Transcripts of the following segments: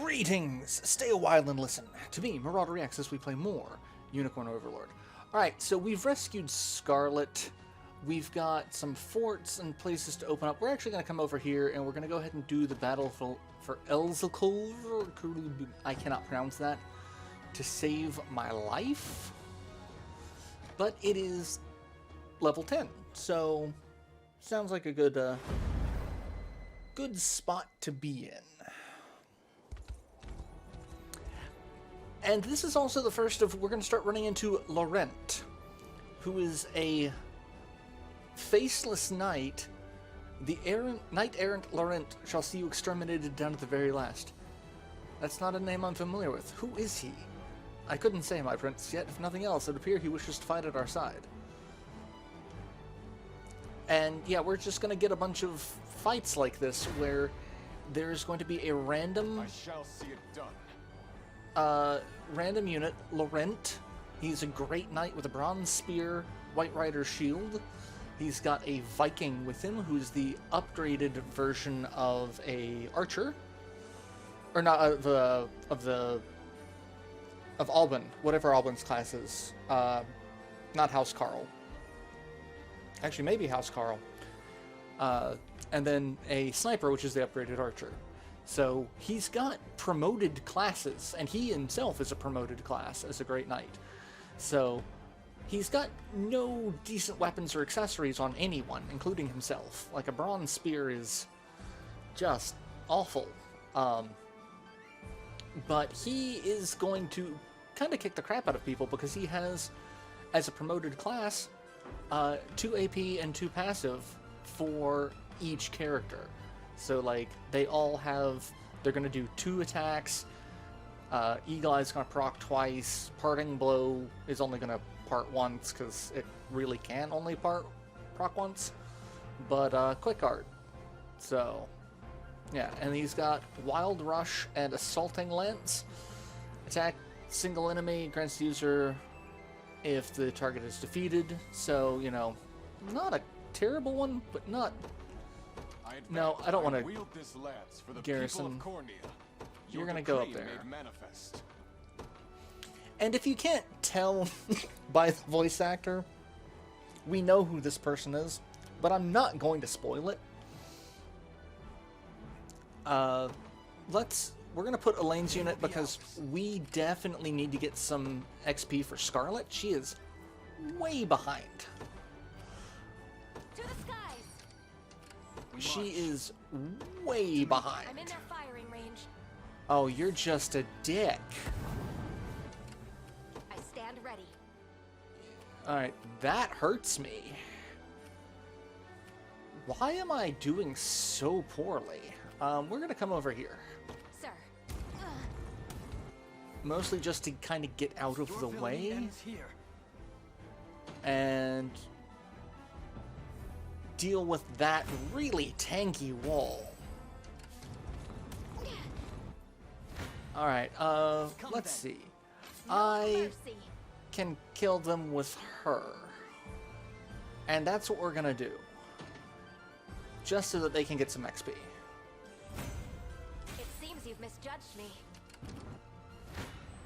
Greetings! Stay a while and listen to me, Marauderex, as we play more Unicorn Overlord. Alright, so we've rescued Scarlet. We've got some forts and places to open up. We're actually going to come over here and we're going to go ahead and do the battle for Elzakov. I cannot pronounce that. To save my life. But it is level 10, so sounds like a good spot to be in. And this is also the first of, we're going to start running into Laurent, who is a faceless knight. The knight-errant Laurent shall see you exterminated down to the very last. That's not a name I'm familiar with. Who is he? I couldn't say, my prince, yet if nothing else, it appears he wishes to fight at our side. And yeah, we're just going to get a bunch of fights like this, where there's going to be a random... I shall see it done. Random unit, Laurent. He's a great knight with a bronze spear, white rider shield. He's got a Viking with him, who's the upgraded version of a archer, or not of Alban, whatever Alban's class is. Not House Carl. Actually, maybe House Carl. And then a sniper, which is the upgraded archer. So he's got promoted classes, and he himself is a promoted class as a great knight. So he's got no decent weapons or accessories on anyone, including himself. Like, a bronze spear is just awful. But he is going to kind of kick the crap out of people because he has, as a promoted class, 2 AP and 2 passive for each character. So, like, they all have, they're going to do 2 attacks, Eagle Eye's going to proc twice, Parting Blow is only going to part once, because it really can only proc once, but Quick Art. So, yeah, and he's got Wild Rush and Assaulting Lance. Attack single enemy, grants the user if the target is defeated, so, you know, not a terrible one, but not... No, I don't want to garrison. You're going to go up there. And if you can't tell by the voice actor, we know who this person is, but I'm not going to spoil it. We're going to put Elaine's unit because we definitely need to get some XP for Scarlet. She is way behind. To the skies. She is way behind. I'm in their firing range. Oh, you're just a dick. I stand ready. Alright, that hurts me. Why am I doing so poorly? We're gonna come over here. Sir. Mostly just to kind of get out of the way. And deal with that really tanky wall. Alright, let's see. I can kill them with her. And that's what we're gonna do. Just so that they can get some XP. It seems you've misjudged me.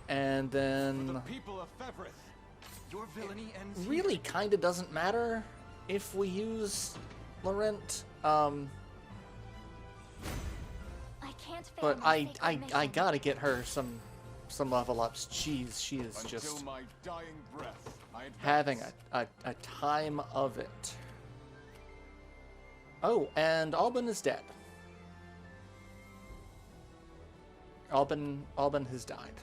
And then... the people of Fevrith, your villainy ends really kind of doesn't matter if we use Laurent. But I gotta get her some level ups. Jeez, she is just my dying breath, having a time of it. Oh, and Alban is dead. Alban has died.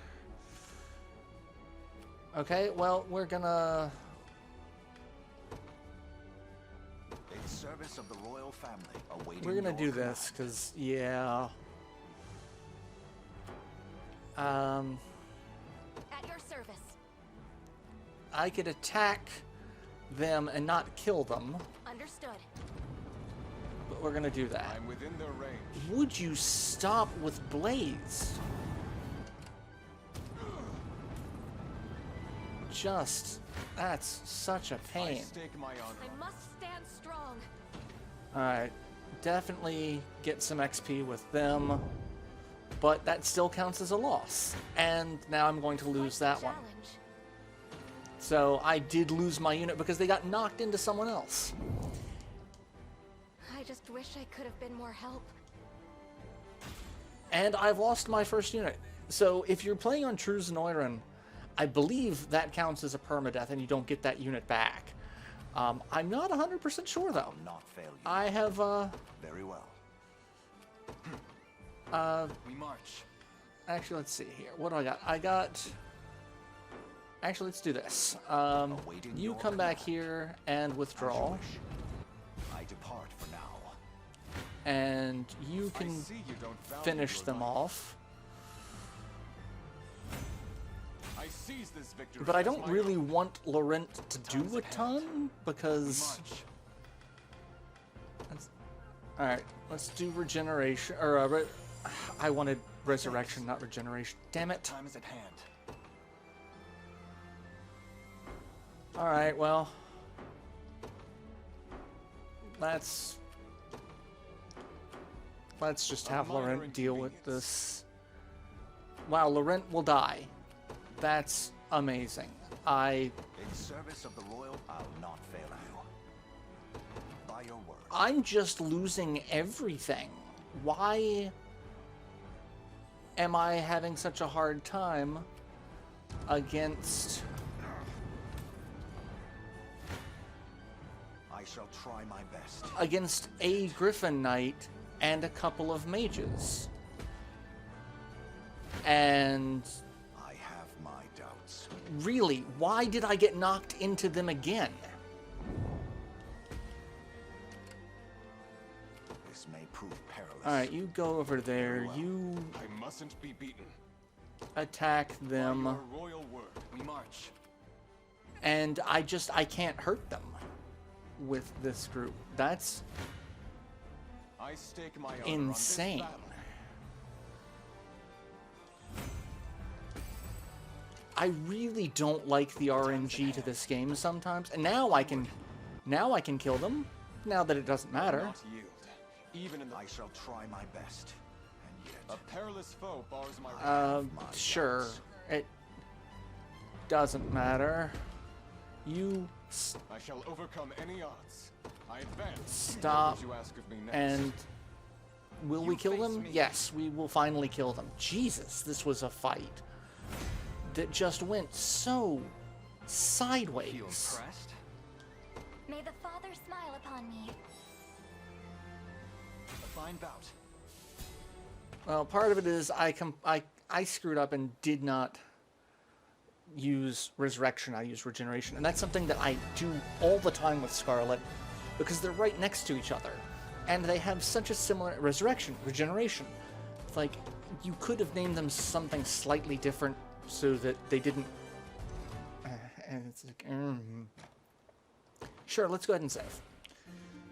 Okay, well, we're gonna... In service of the royal family, awaiting We're gonna do your this, command. because, yeah... At your service. I could attack them and not kill them, Understood. but we're gonna do that. I'm within their range. Would you stop with Blaze? Just, that's such a I pain. stake my honor. I must stand strong. Alright, definitely get some XP with them. but that still counts as a loss. And now I'm going to lose Quite the that one. challenge. So I did lose my unit because they got knocked into someone else. I just wish I could have been more help. And I've lost my first unit. So if you're playing on True Zenoiran, I believe that counts as a permadeath and you don't get that unit back. I'm not 100% sure though. I'll not fail you. I have, Very well. We march. actually, let's see here. What do I got? I got... Actually, let's do this. Awaiting You your come back command. here and As withdraw. you wish. I depart for now. And you I can see you don't value finish your them life. off. I seize this victory. But I as don't my really own. want Laurent to time's do a at hand. ton, because... March. Alright, let's do regeneration, or, I wanted resurrection, not regeneration. Damn it. Time is at hand. Alright, well... Let's just have A minor Laurent deal with inconvenience. this. Wow, Laurent will die. That's amazing. In service of the royal, I'll not fail you. By your word. I'm just losing everything. Why am I having such a hard time against... I shall try my best. against a Griffin Knight and a couple of mages? And I have my doubts. really, why did I get knocked into them again? This may prove perilous. Alright, you go over there, you I mustn't be beaten. attack By them, your royal word, we march. and I can't hurt them with this group. That's I stake my honor insane. on this battle. I really don't like the RNG to this game sometimes, and now I can kill them, now that it doesn't matter. Not yield, even in the I shall try my best. And yet, a perilous foe bars my way. Sure, it doesn't matter. You I shall overcome any odds. I advance. Stop. What would you ask of me next? and will we You kill face them? me. Yes, we will finally kill them. Jesus, this was a fight that just went so sideways. Feel impressed? May the Father smile upon me. A fine bout. Well, part of it is I screwed up and did not use resurrection. I used regeneration, and that's something that I do all the time with Scarlet because they're right next to each other, and they have such a similar regeneration. It's like you could have named them something slightly different so that they didn't. And it's like, Sure, let's go ahead and save.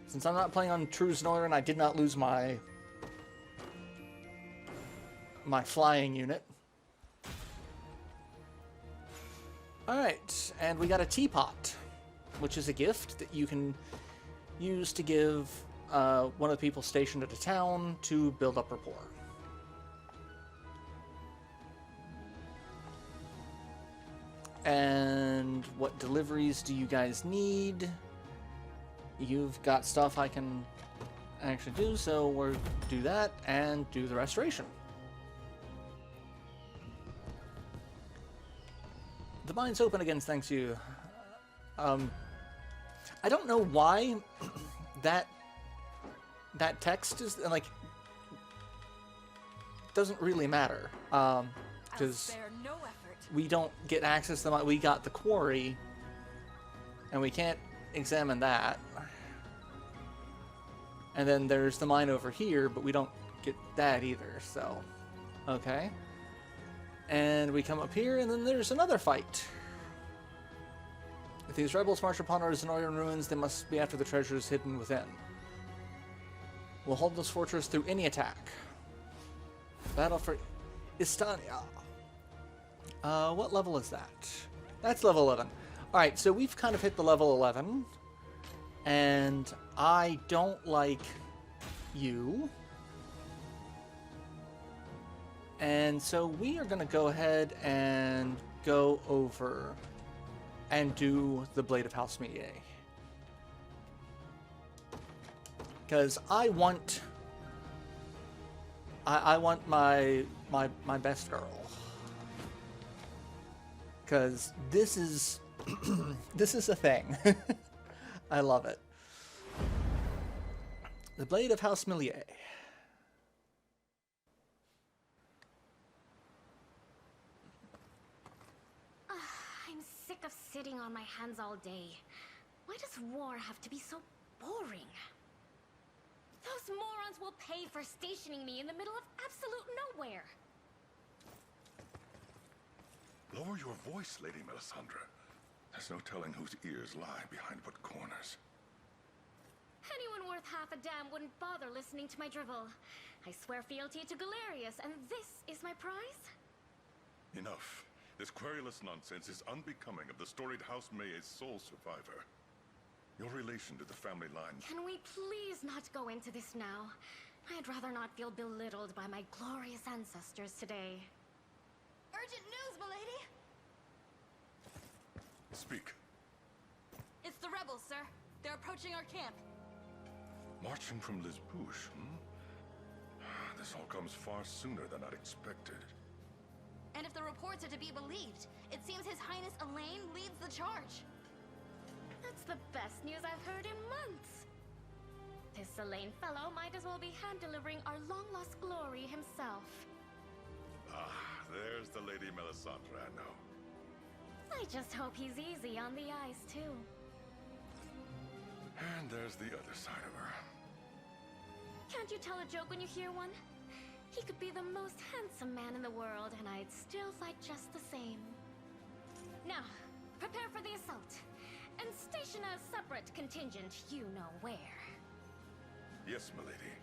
Since I'm not playing on True Zenoiran, I did not lose my flying unit. Alright, and we got a teapot, which is a gift that you can use to give one of the people stationed at a town to build up rapport. And what deliveries do you guys need? You've got stuff I can actually do, so we'll do that and do the restoration. The mine's open again, thanks to you. I don't know why that text is like doesn't really matter I'll because spare no effort. we don't get access to the we got the quarry and we can't examine that. And then there's the mine over here, but we don't get that either. So okay. And we come up here, and then there's another fight. If these rebels march upon our Zenoiran ruins, they must be after the treasures hidden within. We'll hold this fortress through any attack. Battle for Istania. What level is that? That's level 11. Alright, so we've kind of hit the level 11. And I don't like you. And so we are going to go ahead and go over and do the Blade of House Mie. Because I want my best girl. Because this is this is a thing. I love it. The Blade of House Mie. I'm sick of sitting on my hands all day. Why does war have to be so boring? Those morons will pay for stationing me in the middle of absolute nowhere. Lower your voice, Lady Melisandre. There's no telling whose ears lie behind what corners. Anyone worth half a damn wouldn't bother listening to my drivel. I swear fealty to Galerius, and this is my prize? Enough. This querulous nonsense is unbecoming of the storied House Mae's sole survivor. Your relation to the family line... Can we please not go into this now? I'd rather not feel belittled by my glorious ancestors today. Urgent news, milady! Speak. It's the rebels, sir. They're approaching our camp. Marching from Lisbouche, This all comes far sooner than I'd expected. And if the reports are to be believed, it seems His Highness Elaine leads the charge. That's the best news I've heard in months. This Elaine fellow might as well be hand-delivering our long-lost glory himself. Ah, there's the Lady Melisandre I know. I just hope he's easy on the eyes, too. And there's the other side of her. Can't you tell a joke when you hear one? He could be the most handsome man in the world, and I'd still fight just the same. Now, prepare for the assault. And station a separate contingent, you know where. Yes, milady.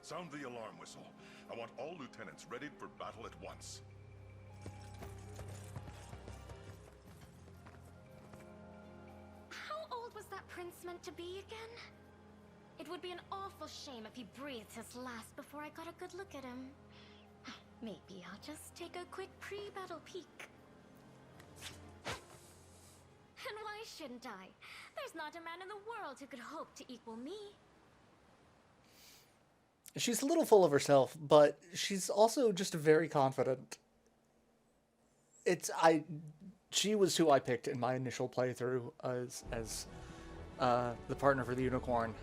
Sound the alarm whistle. I want all lieutenants readied for battle at once. How old was that prince meant to be again? It would be an awful shame if he breathed his last before I got a good look at him. Maybe I'll just take a quick pre-battle peek. And why shouldn't I? There's not a man in the world who could hope to equal me. She's a little full of herself, but she's also just very confident. She was who I picked in my initial playthrough as the partner for the unicorn.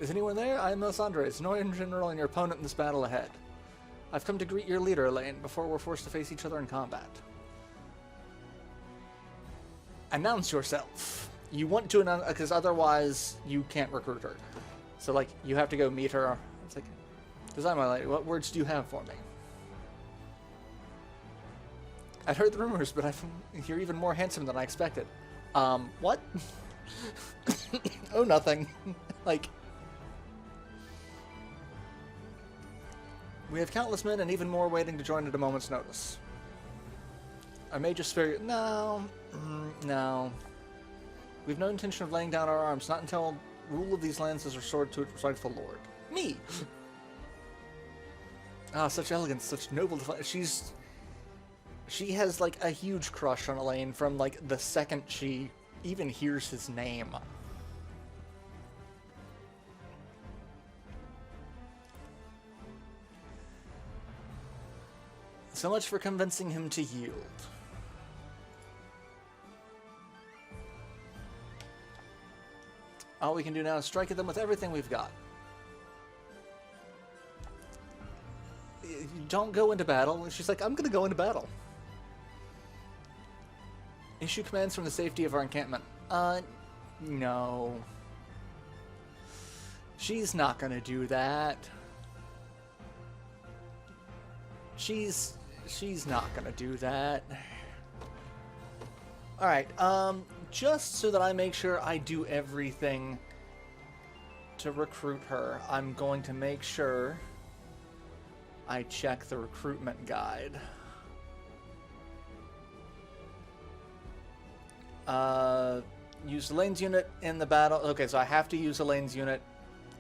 Is anyone there? I'm Melisandre, Zenorian General and your opponent in this battle ahead. I've come to greet your leader, Elaine, before we're forced to face each other in combat. Announce yourself. You want to announce, because otherwise you can't recruit her. So, like, you have to go meet her. It's like, design my lady, what words do you have for me? I'd heard the rumors, but you're even more handsome than I expected. What? Oh, nothing. Like, we have countless men and even more waiting to join at a moment's notice. I may just spare you. No. No. We've no intention of laying down our arms, not until rule of these lands is restored to its rightful lord. Me! Ah, such elegance, such noble defiance. She has, like, a huge crush on Elaine from, like, the second she even hears his name. So much for convincing him to yield. All we can do now is strike at them with everything we've got. Don't go into battle. She's like, I'm going to go into battle. Issue commands from the safety of our encampment. No. She's not going to do that. She's not going to do that. Alright, just so that I make sure I do everything to recruit her, I'm going to make sure I check the recruitment guide. Use Elaine's unit in the battle. Okay, so I have to use Elaine's unit,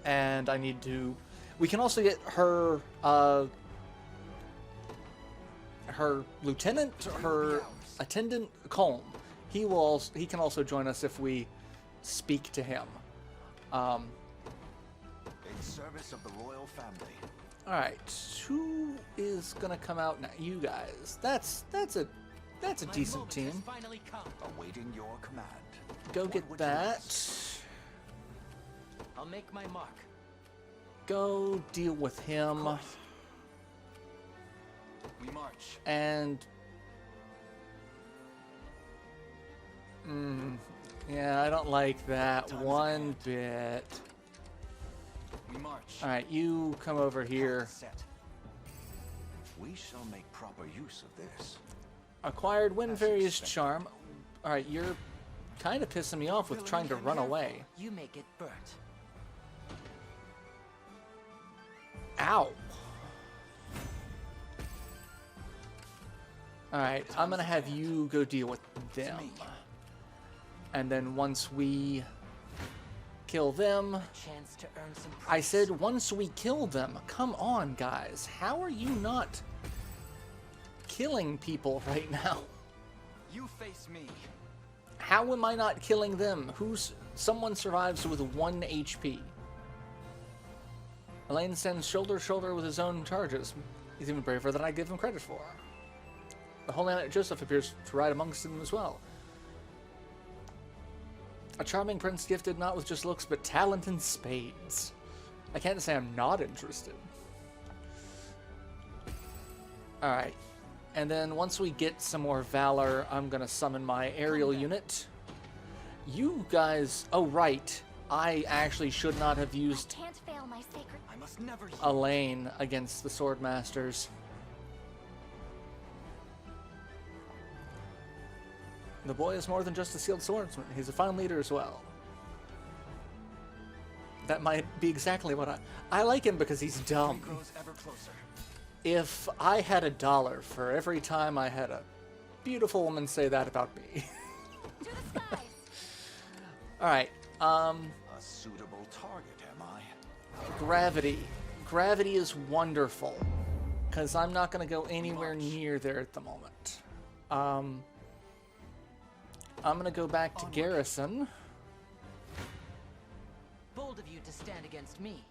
and I need to... We can also get her her lieutenant, her attendant, Colm. He can also join us if we speak to him. In service of the royal family. All right, who is gonna come out now? You guys. That's a decent team. Awaiting your command. Go What get would you that. ask? I'll make my mark. Go deal with him. We march. And yeah, I don't like that one bit. We march. All right, you come over here. Set. We shall make proper use of this. Acquired Windfairy's charm. All right, you're kind of pissing me off with trying to run away. You make it burnt. Ow. Alright, I'm gonna have you go deal with them. And then once we kill them... Chance to earn some praise. I said once we kill them. Come on, guys. How are you not killing people right now? You face me. How am I not killing them? Someone survives with 1 HP. Elaine stands shoulder to shoulder with his own charges. He's even braver than I give him credit for. The Holy Knight Joseph appears to ride amongst them as well. A charming prince gifted not with just looks, but talent and spades. I can't say I'm not interested. Alright. And then once we get some more valor, I'm going to summon my aerial unit. You guys... Oh, right. I actually should not have used Can't fail my sacred. I must never yield. Elaine against the Swordmasters. The boy is more than just a sealed swordsman. He's a fine leader as well. That might be exactly what I like him because he's dumb. Grows ever closer. If I had $1 for every time I had a beautiful woman say that about me. To the skies. Alright, A suitable target, am I? gravity. Gravity is wonderful. Because I'm not going to go anywhere near there at the moment. I'm going to go back to Garrison. Bold of you to stand against me.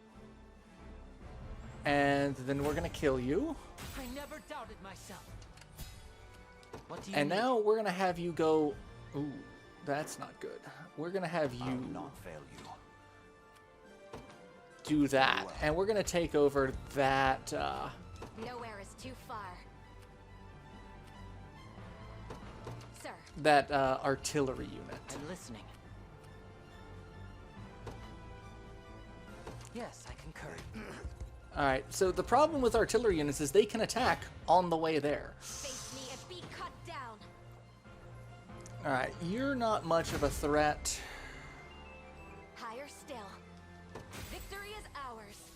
And then we're going to kill you. I never doubted myself. What do you And need? now we're going to have you go... Ooh, that's not good. We're going to have I'll you not fail you. do that. And we're going to take over that... Nowhere is too far. Sir, that artillery unit. I'm listening. Yes, I concur. Alright, so the problem with artillery units is they can attack on the way there. face me and be cut down. Alright, you're not much of a threat. Higher still. Victory is ours.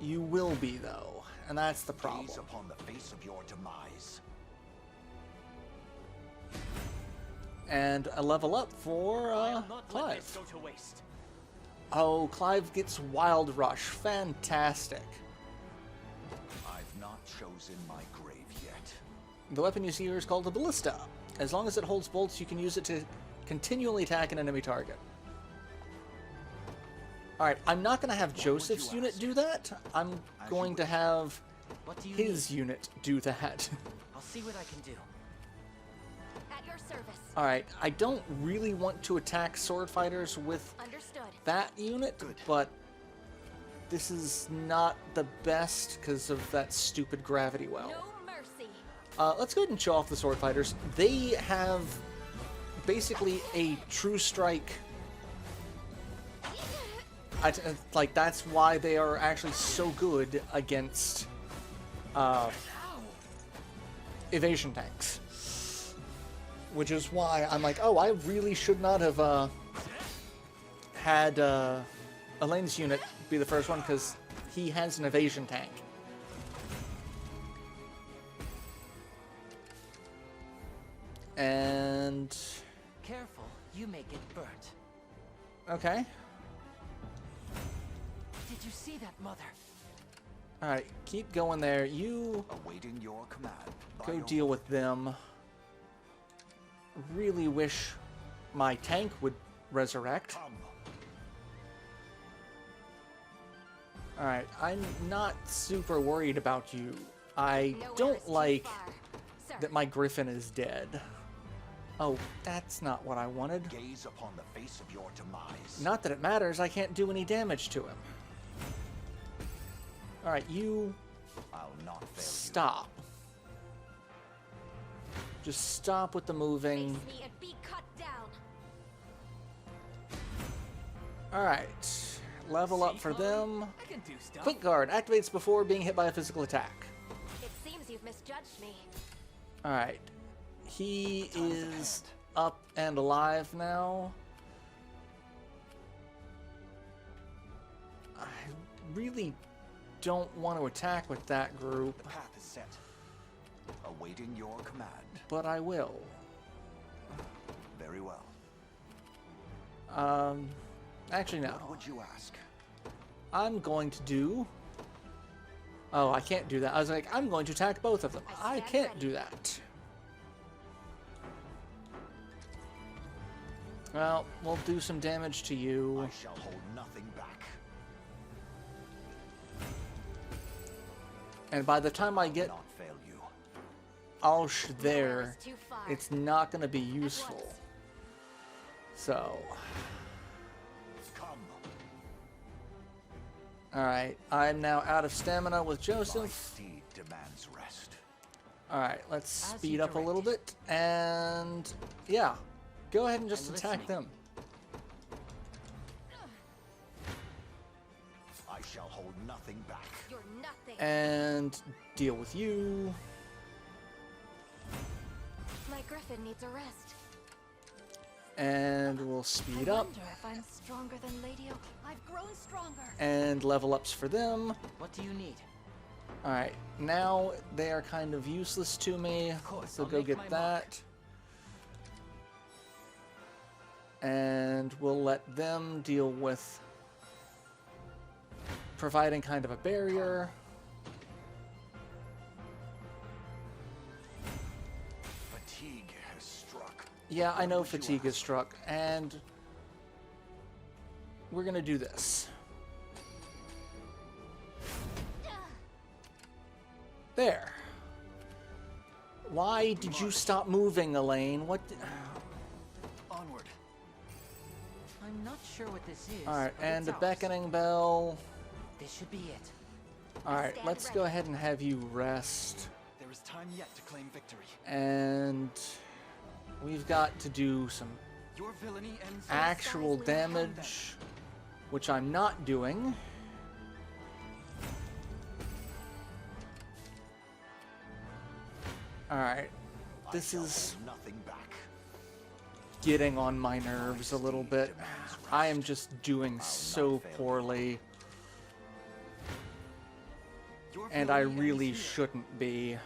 You will be, though. And that's the problem. Gaze upon the face of your demise. And a level up for Clive. Go to waste. Oh, Clive gets Wild Rush. Fantastic. I've not chosen my grave yet. The weapon you see here is called a Ballista. As long as it holds bolts, you can use it to continually attack an enemy target. Alright, I'm not going to have Joseph's unit do that. I'm going to have What do you his unit do that. I'll see what I can do. At your service. Alright, I don't really want to attack sword fighters with Understood. that unit, but this is not the best because of that stupid gravity well. No mercy. Let's go ahead and show off the sword fighters. They have basically a true strike. Like, that's why they are actually so good against evasion tanks. Which is why I'm like, oh, I really should not have had Elaine's unit be the first one, because he has an evasion tank. And... Careful, you may get burnt. okay. Did you see that, Mother? Alright, keep going there. You Awaiting your command. go deal with them. Really wish my tank would resurrect. Come. Alright, I'm not super worried about you. I Nowhere is don't too like far. Sir, that my griffin is dead. Oh, that's not what I wanted. Gaze upon the face of your demise. Not that it matters, I can't do any damage to him. Alright, you I'll not fail stop. Just stop with the moving. face me and be cut down. Alright, level up for them. I can do stuff. Quick Guard activates before being hit by a physical attack. It seems you've misjudged me. Alright, he is up and alive now. I really don't want to attack with that group, you. The path is set. Awaiting your command. but I will. Very well. Actually no. What would you ask? I'm going to do... Oh, I can't do that. I was like, I'm going to attack both of them. I stand can't ready. do that. Well, we'll do some damage to you. I shall hold nothing back. And by the time I get Not fail you. Alsh Nowhere there, is too far. it's not going to be useful. once. So, Come. alright. I'm now out of stamina with My Joseph. steed demands rest. Alright, let's As speed you up a little directed. bit. And, yeah. Go ahead and just I'm attack listening. them. I shall hold nothing back. You're nothing. And deal with you. My griffin needs a rest. And we'll speed I up. wonder if I'm stronger than Lady Oak. I've grown stronger. And level ups for them. What do you need? Alright, now they are kind of useless to me. course, So I'll go make get my that. And we'll let them deal with providing kind of a barrier. Fatigue has struck. Yeah, I know What would you fatigue is ask? struck, and we're gonna do this. There. Why did you stop moving, Elaine? What? Onward. I'm not sure what this is. All right, but and it's the ours. beckoning bell. This should be it. All right, Stand let's go ready. ahead and have you rest. There is time yet to claim victory. And we've got to do some Your villainy ends actual Precisely. damage, which I'm not doing. Alright, this I shall is hold nothing back. getting on my nerves a little bit. I am just doing so fail you. poorly, Your and I villainy really ends here. shouldn't be.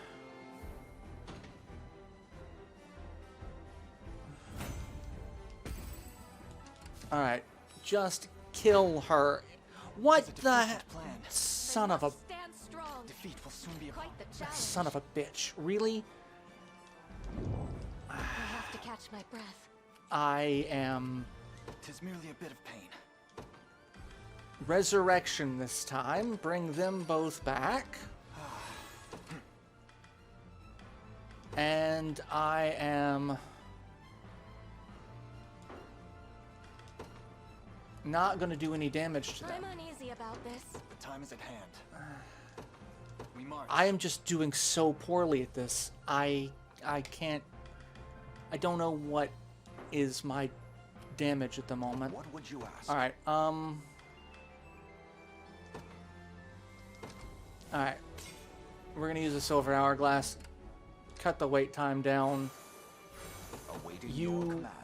Alright, just kill her. What It's a the defeated plan. son of a Stand strong. Defeat will soon be upon. Quite the challenge. son of a bitch. Really? I have to catch my breath. I am Tis merely a bit of pain. resurrection this time. Bring them both back. And I am not going to do any damage to them. I'm uneasy about this. The time is at hand. We march. I am just doing so poorly at this. I can't. I don't know what is my damage at the moment. What would you ask? All right. All right. We're gonna use a silver hourglass. Cut the wait time down. Awaiting You- your command.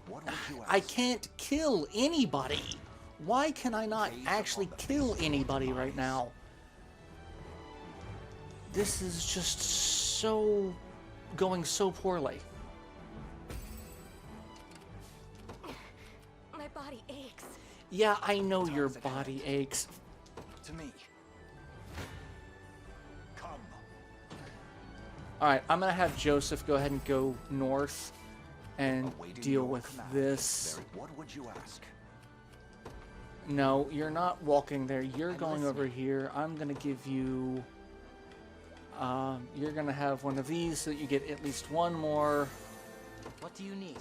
What would you ask? I can't kill anybody. Why can I not actually kill anybody right now? This is just so going so poorly. My body aches. Yeah, I know your Time's at hand. body aches. To me. Alright, I'm gonna have Joseph go ahead and go north and Awaiting deal your with command. this. What would you ask? No, you're not walking there. You're going over here. I'm gonna give you... you're gonna have one of these so that you get at least one more. What do you need?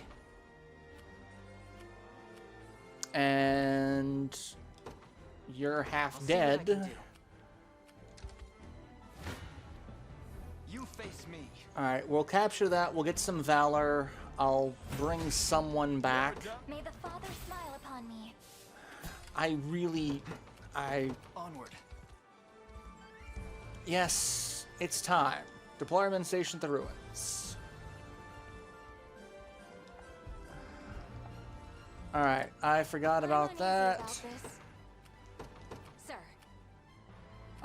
And... you're half I'll see what I dead. can do. You face me. Alright, we'll capture that. We'll get some valor. I'll bring someone back. May the Father smile upon me. Onward. Yes, it's time. Deployment station to the ruins. Alright, I forgot about I'm that. uneasy about this. Sir,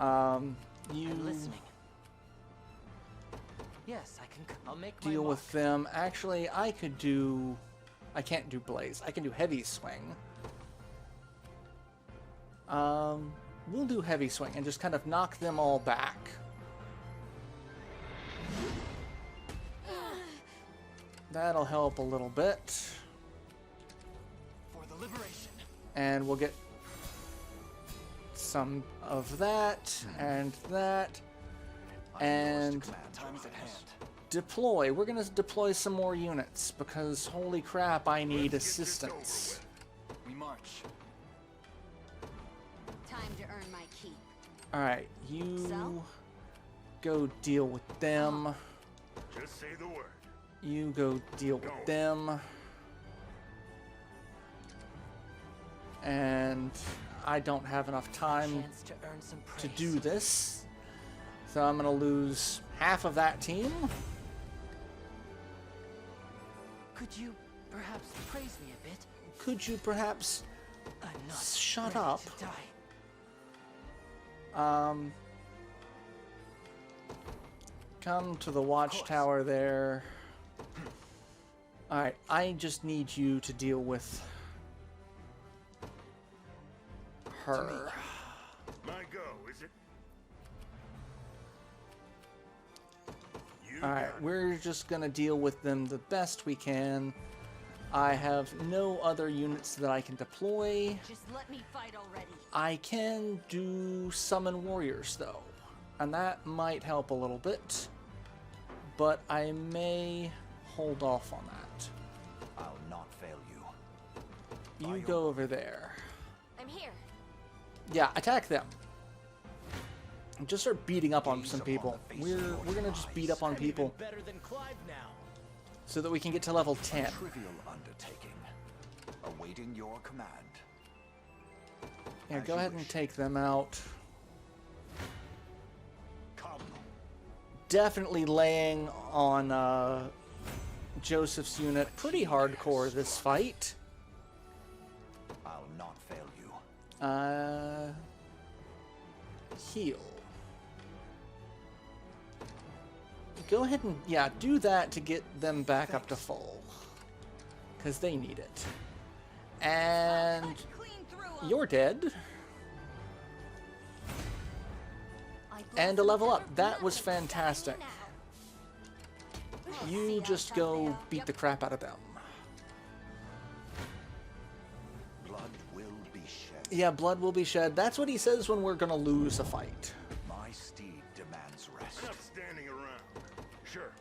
I'm You listening. Yes, I'll make my deal mark. with them. Actually, I could do... I can't do Blaze. I can do Heavy Swing. We'll do Heavy Swing and just kind of knock them all back. That'll help a little bit. For the liberation. And we'll get some of that and that. And Time's at hand. deploy. We're going to deploy some more units because holy crap, I need assistance. We march. Time to earn my keep. Alright, you So? go deal with them. Just say the word. You go deal with them. And I don't have enough time Chance to earn some to praise. do this. So I'm going to lose half of that team. Could you perhaps praise me a bit? Could you perhaps I'm not shut ready up? to die. Come to the watchtower there. Alright, I just need you to deal with her. My go, is it? You Alright, we're just gonna deal with them the best we can. I have no other units that I can deploy. Just let me fight already. I can do summon warriors though, and that might help a little bit, but I may hold off on that. I'll not fail you. You go over there. I'm here. Yeah, attack them. Just start beating up on Gaze some upon people. the face We're of gonna your just beat up on eyes. people Better than Clive now. so that we can get to level 10. Trivial undertaking. Awaiting your command. Yeah, As go you ahead and wish. take them out. Come. Definitely laying on Joseph's unit pretty hardcore this fight. I'll not fail you. Heal. Go ahead and, yeah, do that to get them back up to full. Because they need it. And Clean through 'em. you're dead. I And a blossom level up. ever That was beloved, fantastic. now. You just go beat the crap out of them. Blood will be shed. Yeah, blood will be shed. That's what he says when we're gonna lose a fight. My steed demands rest. Enough standing around. Sure.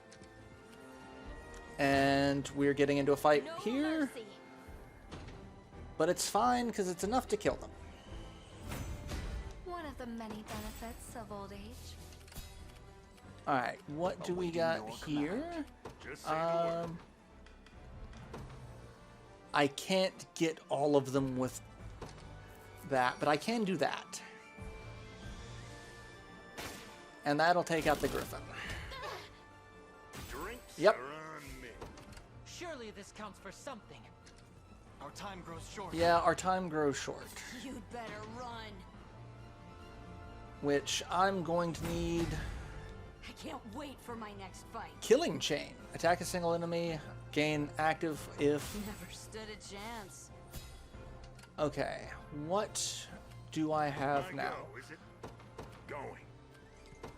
And we're getting into a fight No here. mercy. But it's fine because it's enough to kill them. One of the many benefits of old age. Alright, what do we Awaiting got your here? command. Just say the word. I can't get all of them with that, but I can do that. And that'll take out the griffin. Drinks Yep. are on me. Surely this counts for something. Our time grows short. Yeah, our time grows short. You'd better run. Which I'm going to need I can't wait for my next fight. Killing Chain. Attack a single enemy, gain active if... Never stood a chance. Okay, what do I have My now? go, is it? Going.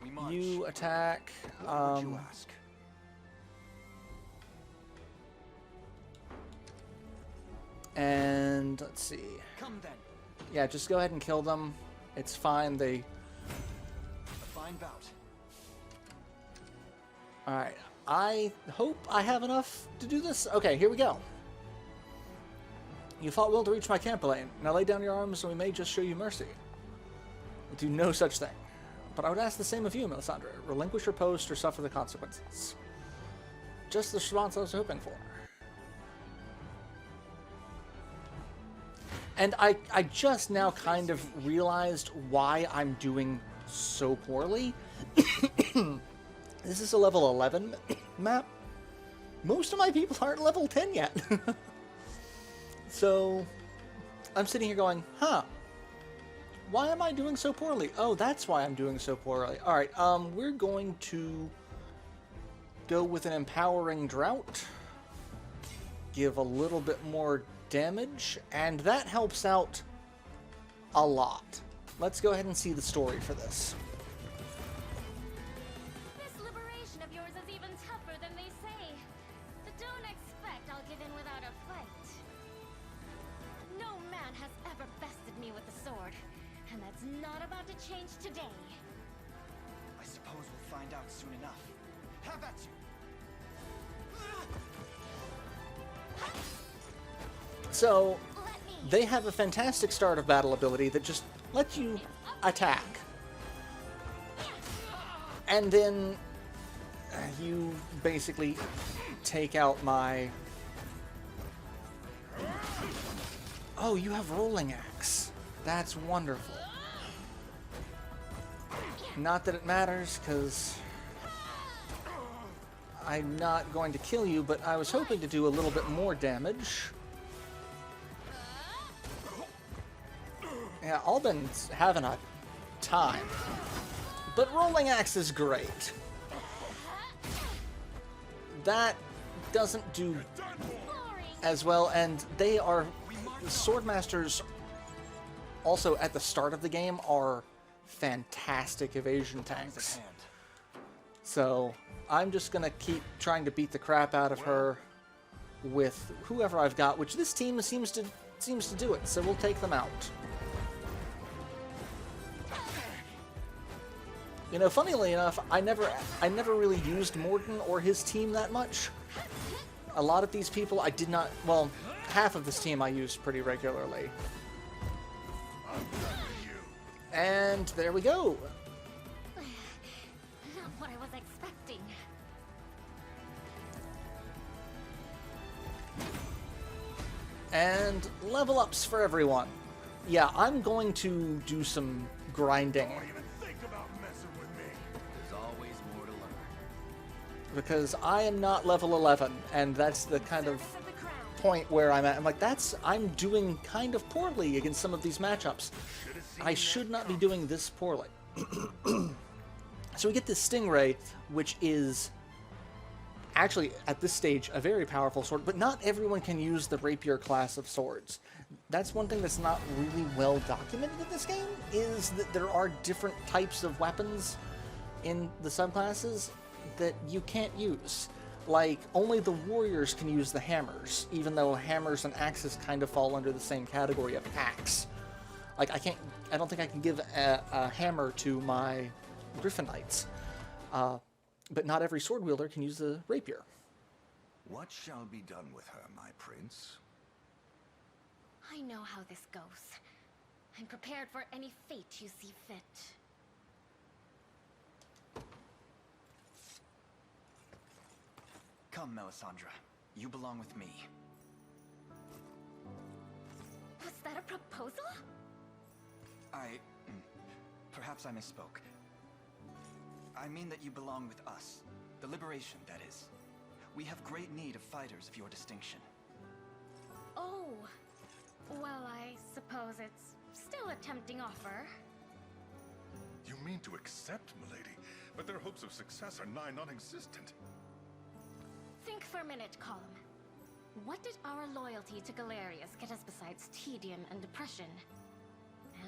We march. You attack. What would you ask? And let's see. Come then. Yeah, just go ahead and kill them. It's fine. They. A fine bout. All right. I hope I have enough to do this. Okay, here we go. You fought well to reach my camp, Elaine. Now lay down your arms, and we may just show you mercy. We'll do no such thing. But I would ask the same of you, Melisandre. Relinquish your post or suffer the consequences. Just the response I was hoping for. And I just now kind of realized why I'm doing so poorly. This is a level 11 map. Most of my people aren't level 10 yet. So, I'm sitting here going, huh. Why am I doing so poorly? Oh, that's why I'm doing so poorly. Alright, we're going to go with an Empowering Drought. Give a little bit more damage, and that helps out a lot. Let's go ahead and see the story for this. This liberation of yours is even tougher than they say. But don't expect I'll give in without a fight. No man has ever bested me with the sword, and that's not about to change today. I suppose we'll find out soon enough. Have at you. So, they have a fantastic start of battle ability that just lets you attack. And then you basically take out my... Oh, you have Rolling Axe. That's wonderful. Not that it matters, because I'm not going to kill you, but I was hoping to do a little bit more damage. Yeah, Albin's having a time. But Rolling Axe is great. That doesn't do as well, and they are... Swordmasters, also at the start of the game, are fantastic evasion tanks. So, I'm just gonna keep trying to beat the crap out of her with whoever I've got, which this team seems to do it, so we'll take them out. You know, funnily enough, I never really used Morden or his team that much. A lot of these people I did not, well, half of this team I used pretty regularly. And there we go. Not what I was expecting. And level ups for everyone. Yeah, I'm going to do some grinding. Because I am not level 11, and that's the kind of point where I'm at. I'm like, I'm doing kind of poorly against some of these matchups. I should not be doing this poorly. So we get this Stingray, which is actually, at this stage, a very powerful sword, but not everyone can use the rapier class of swords. That's one thing that's not really well documented in this game, is that there are different types of weapons in the subclasses that you can't use. Like, only the warriors can use the hammers, even though hammers and axes kind of fall under the same category of axe. Like, I don't think I can give a hammer to my Griffin Knights. But not every sword wielder can use the rapier. What shall be done with her, my prince? I know how this goes. I'm prepared for any fate you see fit. Come, Melisandre. You belong with me. Was that a proposal? Perhaps I misspoke. I mean that you belong with us. The Liberation, that is. We have great need of fighters of your distinction. Oh. Well, I suppose it's still a tempting offer. You mean to accept, milady, but their hopes of success are nigh non-existent. Think for a minute, Colum. What did our loyalty to Galerius get us besides tedium and depression?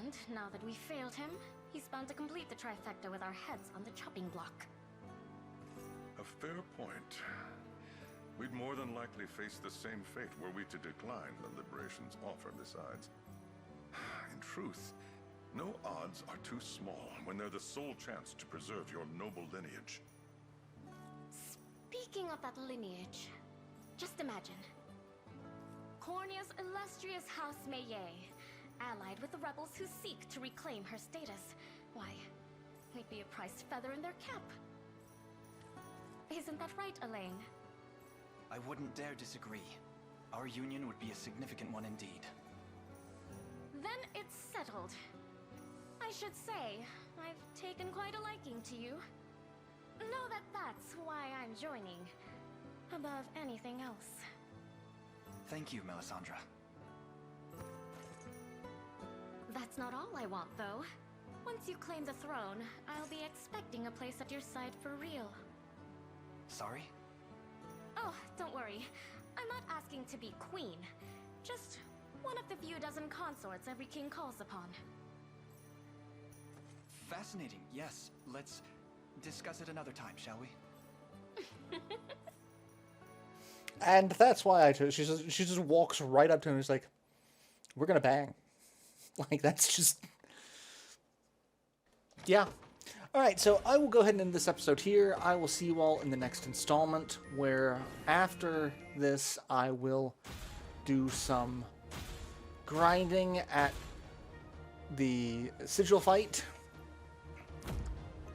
And now that we failed him, He's bound to complete the trifecta with our heads on the chopping block. A fair point. We'd more than likely face the same fate were we to decline the liberation's offer besides. In truth, no odds are too small when they're the sole chance to preserve your noble lineage. Speaking of that lineage, just imagine. Cornia's illustrious House Maiden, allied with the rebels who seek to reclaim her status. Why, we'd be a prized feather in their cap. Isn't that right, Elaine? I wouldn't dare disagree. Our union would be a significant one indeed. Then it's settled. I should say, I've taken quite a liking to you. Know that that's why I'm joining, above anything else. Thank you, Melisandre. That's not all I want, though. Once you claim the throne, I'll be expecting a place at your side for real. Sorry? Oh, don't worry. I'm not asking to be queen. Just one of the few dozen consorts every king calls upon. Fascinating, yes. Let's discuss it another time, shall we? And that's why I chose. She just walks right up to him and is like, "We're gonna bang." Like, that's just... Yeah. Alright, so I will go ahead and end this episode here. I will see you all in the next installment, where after this I will do some grinding at the sigil fight,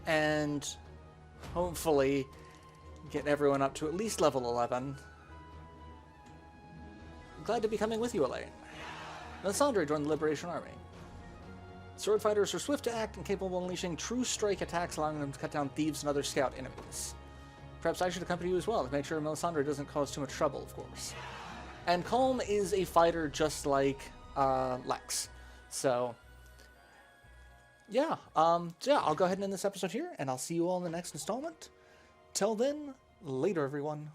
and hopefully get everyone up to at least level 11. Glad to be coming with you, Elaine. Melisandre joined the Liberation Army. Sword fighters are swift to act and capable of unleashing true strike attacks, allowing them to cut down thieves and other scout enemies. Perhaps I should accompany you as well, to make sure Melisandre doesn't cause too much trouble, of course. And Calm is a fighter just like Lex. So, yeah. I'll go ahead and end this episode here, and I'll see you all in the next installment. Till then, later, everyone.